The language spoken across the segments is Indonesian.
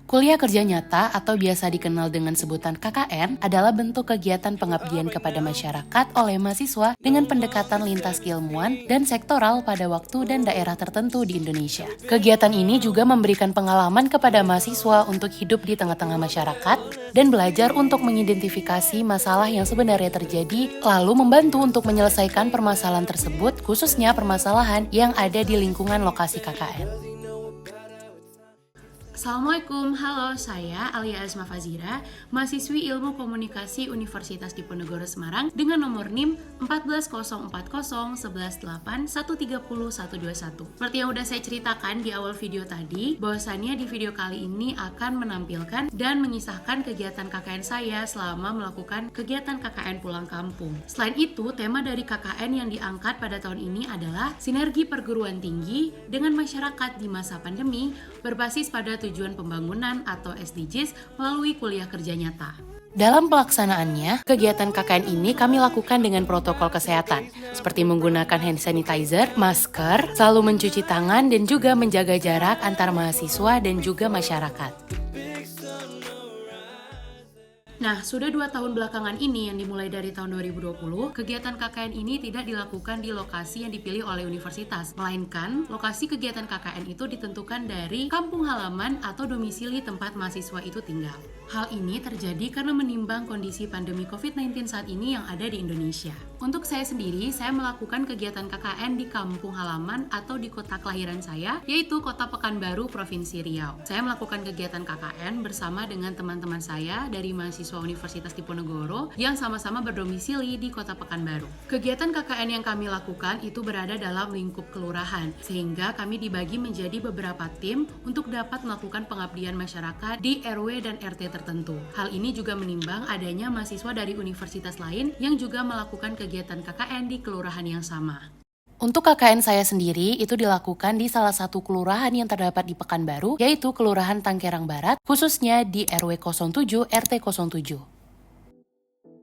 Kuliah kerja nyata atau biasa dikenal dengan sebutan KKN adalah bentuk kegiatan pengabdian kepada masyarakat oleh mahasiswa dengan pendekatan lintas keilmuan dan sektoral pada waktu dan daerah tertentu di Indonesia. Kegiatan ini juga memberikan pengalaman kepada mahasiswa untuk hidup di tengah-tengah masyarakat dan belajar untuk mengidentifikasi masalah yang sebenarnya terjadi, lalu membantu untuk menyelesaikan permasalahan tersebut, khususnya permasalahan yang ada di lingkungan lokasi KKN. Assalamualaikum, halo, saya Alia Azma Fazira, mahasiswi Ilmu Komunikasi Universitas Diponegoro Semarang dengan nomor NIM 140401181301121. Seperti yang udah saya ceritakan di awal video tadi, bahwasannya di video kali ini akan menampilkan dan mengisahkan kegiatan KKN saya selama melakukan kegiatan KKN pulang kampung. Selain itu, tema dari KKN yang diangkat pada tahun ini adalah sinergi perguruan tinggi dengan masyarakat di masa pandemi berbasis pada tujuan pembangunan atau SDGs melalui kuliah kerja nyata. Dalam pelaksanaannya, kegiatan KKN ini kami lakukan dengan protokol kesehatan, seperti menggunakan hand sanitizer, masker, selalu mencuci tangan, dan juga menjaga jarak antar mahasiswa dan juga masyarakat. Nah, sudah 2 tahun belakangan ini yang dimulai dari tahun 2020, kegiatan KKN ini tidak dilakukan di lokasi yang dipilih oleh universitas, melainkan lokasi kegiatan KKN itu ditentukan dari kampung halaman atau domisili tempat mahasiswa itu tinggal. Hal ini terjadi karena menimbang kondisi pandemi COVID-19 saat ini yang ada di Indonesia. Untuk saya sendiri, saya melakukan kegiatan KKN di kampung halaman atau di kota kelahiran saya, yaitu Kota Pekanbaru, Provinsi Riau. Saya melakukan kegiatan KKN bersama dengan teman-teman saya dari mahasiswa Universitas Diponegoro yang sama-sama berdomisili di Kota Pekanbaru. Kegiatan KKN yang kami lakukan itu berada dalam lingkup kelurahan, sehingga kami dibagi menjadi beberapa tim untuk dapat melakukan pengabdian masyarakat di RW dan RT tertentu. Hal ini juga menimbang adanya mahasiswa dari universitas lain yang juga melakukan kegiatan KKN di kelurahan yang sama. Untuk KKN saya sendiri itu dilakukan di salah satu kelurahan yang terdapat di Pekanbaru, yaitu Kelurahan Tangkerang Barat, khususnya di RW 07 RT 07.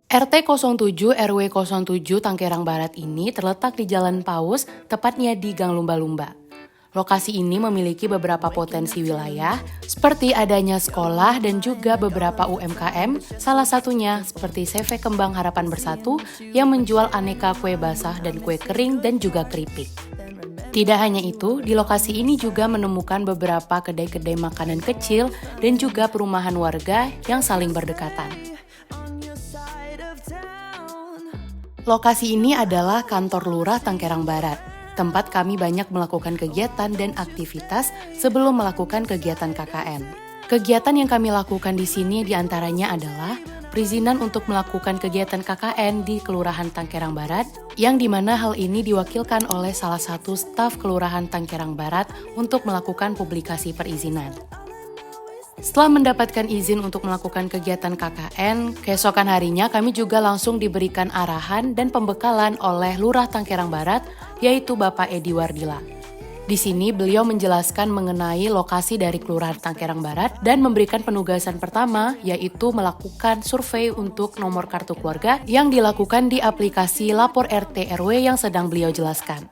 RT 07 RW 07 Tangkerang Barat ini terletak di Jalan Paus, tepatnya di Gang Lumba-Lumba. Lokasi ini memiliki beberapa potensi wilayah, seperti adanya sekolah dan juga beberapa UMKM, salah satunya seperti CV Kembang Harapan Bersatu yang menjual aneka kue basah dan kue kering dan juga keripik. Tidak hanya itu, di lokasi ini juga menemukan beberapa kedai-kedai makanan kecil dan juga perumahan warga yang saling berdekatan. Lokasi ini adalah kantor Lurah Tangkerang Barat, tempat kami banyak melakukan kegiatan dan aktivitas sebelum melakukan kegiatan KKN. Kegiatan yang kami lakukan di sini diantaranya adalah perizinan untuk melakukan kegiatan KKN di Kelurahan Tangkerang Barat, yang dimana hal ini diwakilkan oleh salah satu staf Kelurahan Tangkerang Barat untuk melakukan publikasi perizinan. Setelah mendapatkan izin untuk melakukan kegiatan KKN, keesokan harinya kami juga langsung diberikan arahan dan pembekalan oleh Lurah Tangkerang Barat, yaitu Bapak Edi Wardila. Di sini beliau menjelaskan mengenai lokasi dari Kelurahan Tangkerang Barat dan memberikan penugasan pertama, yaitu melakukan survei untuk nomor kartu keluarga yang dilakukan di aplikasi Lapor RT RW yang sedang beliau jelaskan.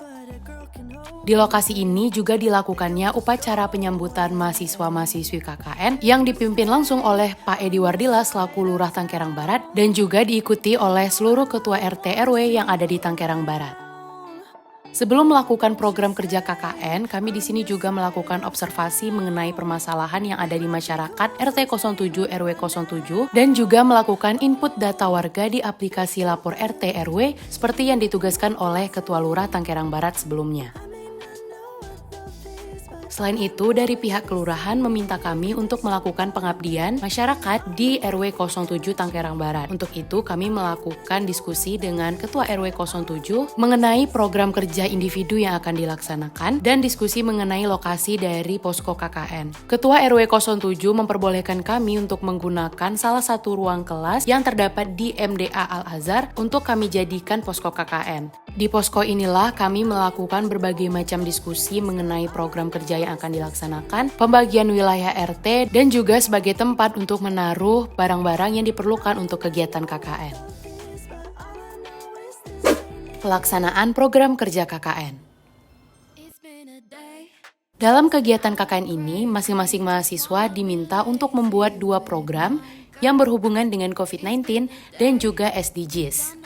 Di lokasi ini juga dilakukannya upacara penyambutan mahasiswa-mahasiswi KKN yang dipimpin langsung oleh Pak Edi Wardila selaku Lurah Tangkerang Barat dan juga diikuti oleh seluruh ketua RT RW yang ada di Tangkerang Barat. Sebelum melakukan program kerja KKN, kami di sini juga melakukan observasi mengenai permasalahan yang ada di masyarakat RT 07 RW 07 dan juga melakukan input data warga di aplikasi Lapor RT RW seperti yang ditugaskan oleh Ketua Lurah Tangkerang Barat sebelumnya. Selain itu, dari pihak kelurahan meminta kami untuk melakukan pengabdian masyarakat di RW 07 Tangkerang Barat. Untuk itu, kami melakukan diskusi dengan Ketua RW 07 mengenai program kerja individu yang akan dilaksanakan dan diskusi mengenai lokasi dari posko KKN. Ketua RW 07 memperbolehkan kami untuk menggunakan salah satu ruang kelas yang terdapat di MDA Al-Azhar untuk kami jadikan posko KKN. Di posko inilah kami melakukan berbagai macam diskusi mengenai program kerja yang akan dilaksanakan, pembagian wilayah RT, dan juga sebagai tempat untuk menaruh barang-barang yang diperlukan untuk kegiatan KKN. Pelaksanaan program kerja KKN. Dalam kegiatan KKN ini, masing-masing mahasiswa diminta untuk membuat 2 program yang berhubungan dengan COVID-19 dan juga SDGs.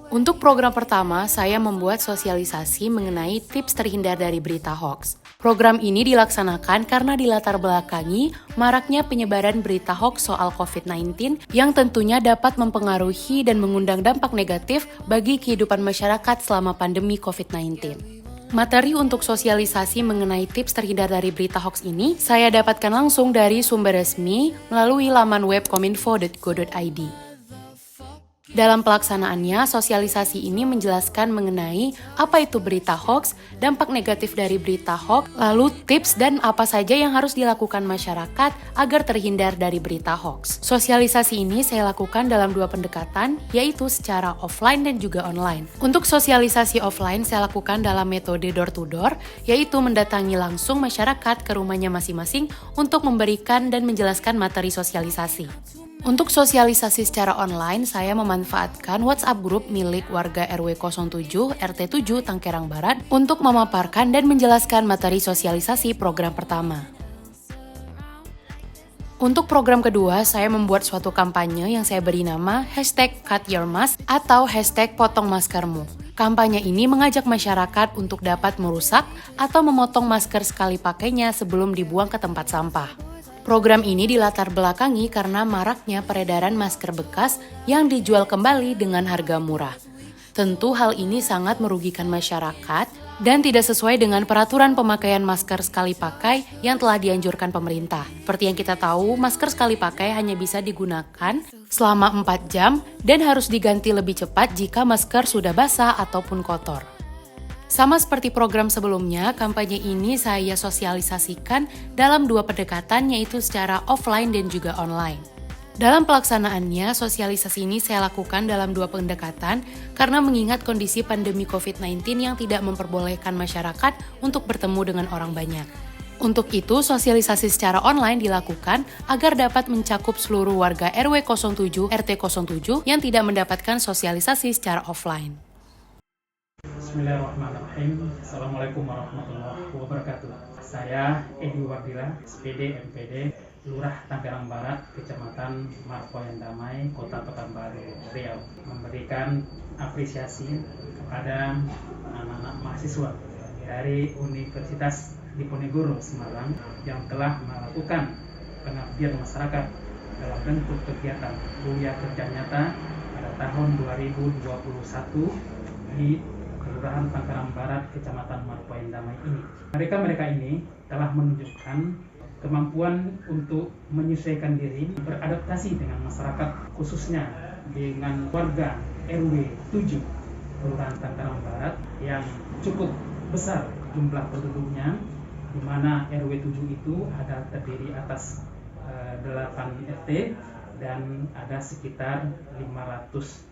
Untuk program pertama, saya membuat sosialisasi mengenai tips terhindar dari berita hoax. Program ini dilaksanakan karena dilatar belakangi maraknya penyebaran berita hoax soal COVID-19 yang tentunya dapat mempengaruhi dan mengundang dampak negatif bagi kehidupan masyarakat selama pandemi COVID-19. Materi untuk sosialisasi mengenai tips terhindar dari berita hoax ini saya dapatkan langsung dari sumber resmi melalui laman web kominfo.go.id. Dalam pelaksanaannya, sosialisasi ini menjelaskan mengenai apa itu berita hoax, dampak negatif dari berita hoax, lalu tips dan apa saja yang harus dilakukan masyarakat agar terhindar dari berita hoax. Sosialisasi ini saya lakukan dalam 2 pendekatan, yaitu secara offline dan juga online. Untuk sosialisasi offline, saya lakukan dalam metode door-to-door, yaitu mendatangi langsung masyarakat ke rumahnya masing-masing untuk memberikan dan menjelaskan materi sosialisasi. Untuk sosialisasi secara online, saya memanfaatkan WhatsApp grup milik warga RW 07 RT 7 Tangkerang Barat untuk memaparkan dan menjelaskan materi sosialisasi program pertama. Untuk program kedua, saya membuat suatu kampanye yang saya beri nama #CutYourMask atau #PotongMaskermu. Kampanye ini mengajak masyarakat untuk dapat merusak atau memotong masker sekali pakainya sebelum dibuang ke tempat sampah. Program ini dilatar belakangi karena maraknya peredaran masker bekas yang dijual kembali dengan harga murah. Tentu hal ini sangat merugikan masyarakat dan tidak sesuai dengan peraturan pemakaian masker sekali pakai yang telah dianjurkan pemerintah. Seperti yang kita tahu, masker sekali pakai hanya bisa digunakan selama 4 jam dan harus diganti lebih cepat jika masker sudah basah ataupun kotor. Sama seperti program sebelumnya, kampanye ini saya sosialisasikan dalam 2 pendekatan, yaitu secara offline dan juga online. Dalam pelaksanaannya, sosialisasi ini saya lakukan dalam 2 pendekatan karena mengingat kondisi pandemi COVID-19 yang tidak memperbolehkan masyarakat untuk bertemu dengan orang banyak. Untuk itu, sosialisasi secara online dilakukan agar dapat mencakup seluruh warga RW 07 RT 07 yang tidak mendapatkan sosialisasi secara offline. Bismillahirrahmanirrahim. Assalamualaikum warahmatullahi wabarakatuh. Saya Edi Wardila, SPD MPD, Lurah Tanggerang Barat, Kecamatan Marpoyan Damai, Kota Pekanbaru, Riau, memberikan apresiasi kepada anak-anak mahasiswa dari Universitas Diponegoro Semarang yang telah melakukan pengabdian masyarakat dalam bentuk kegiatan kuliah kerja nyata pada tahun 2021 di Kelurahan Tanggerang Barat, Kecamatan Marpoyan Damai ini. Mereka ini telah menunjukkan kemampuan untuk menyesuaikan diri, beradaptasi dengan masyarakat, khususnya dengan warga RW 7 Kelurahan Tanggerang Barat yang cukup besar jumlah penduduknya, di mana RW 7 itu ada terdiri atas 8 RT dan ada sekitar 500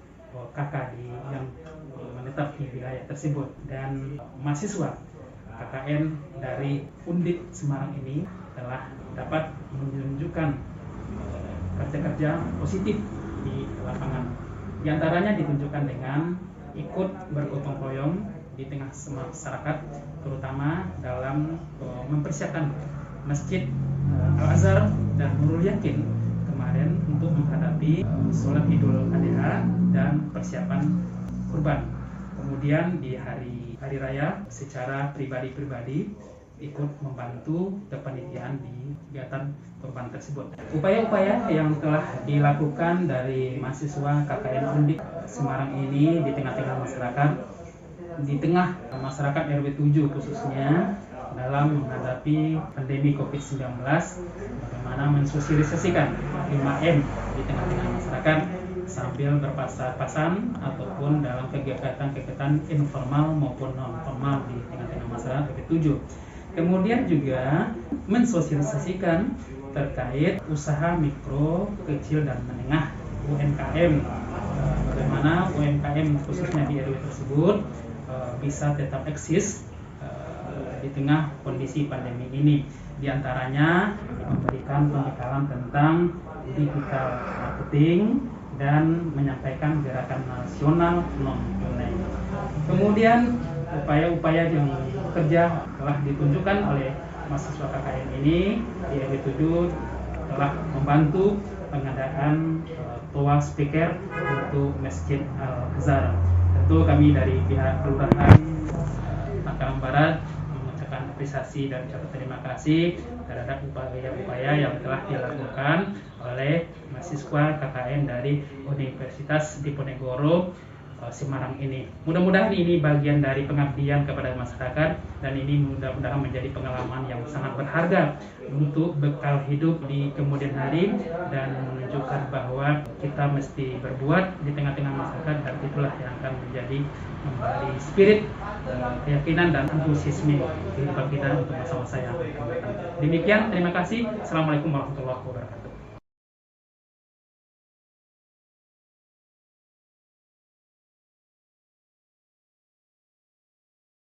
kakak yang menetap di wilayah tersebut. Dan mahasiswa KKN dari Undip Semarang ini telah dapat menunjukkan kerja-kerja positif di lapangan. Di antaranya ditunjukkan dengan ikut bergotong royong di tengah masyarakat, terutama dalam mempersiapkan Masjid Al-Azhar dan Nurul Yakin kemarin untuk menghadapi sholat Idul Adha dan persiapan kurban. Kemudian di hari raya secara pribadi ikut membantu kepanitiaan di kegiatan kurban tersebut. Upaya-upaya yang telah dilakukan dari mahasiswa KKN Undip Semarang ini di tengah-tengah masyarakat RW 7 khususnya dalam menghadapi pandemi COVID-19, bagaimana mensosialisasikan 5M di tengah-tengah masyarakat sambil berpasar-pasan ataupun dalam kegiatan-kegiatan informal maupun non-formal di tengah-tengah masyarakat RW 7. Kemudian juga mensosialisasikan terkait usaha mikro, kecil dan menengah UMKM, bagaimana UMKM khususnya di RW tersebut bisa tetap eksis di tengah kondisi pandemi ini. Di antaranya memberikan pembekalan tentang digital marketing dan menyampaikan gerakan nasional non-tunai. Kemudian upaya-upaya yang bekerja telah ditunjukkan oleh mahasiswa KKN ini di RW7 telah membantu pengadaan toa speaker untuk Masjid Al-Azhar. Tentu kami dari pihak Kelurahan Tanggerang Barat mengucapkan apresiasi dan ucapan terima kasih terhadap upaya-upaya yang telah dilakukan oleh mahasiswa KKN dari Universitas Diponegoro Semarang ini. Mudah-mudahan ini bagian dari pengabdian kepada masyarakat, dan ini mudah-mudahan menjadi pengalaman yang sangat berharga untuk bekal hidup di kemudian hari, dan menunjukkan bahwa kita mesti berbuat di tengah-tengah masyarakat, dan itulah yang akan menjadi kembali spirit, keyakinan dan antusiasme kehidupan kita untuk masa-masa yang akan datang. Demikian, terima kasih. Assalamualaikum warahmatullahi wabarakatuh.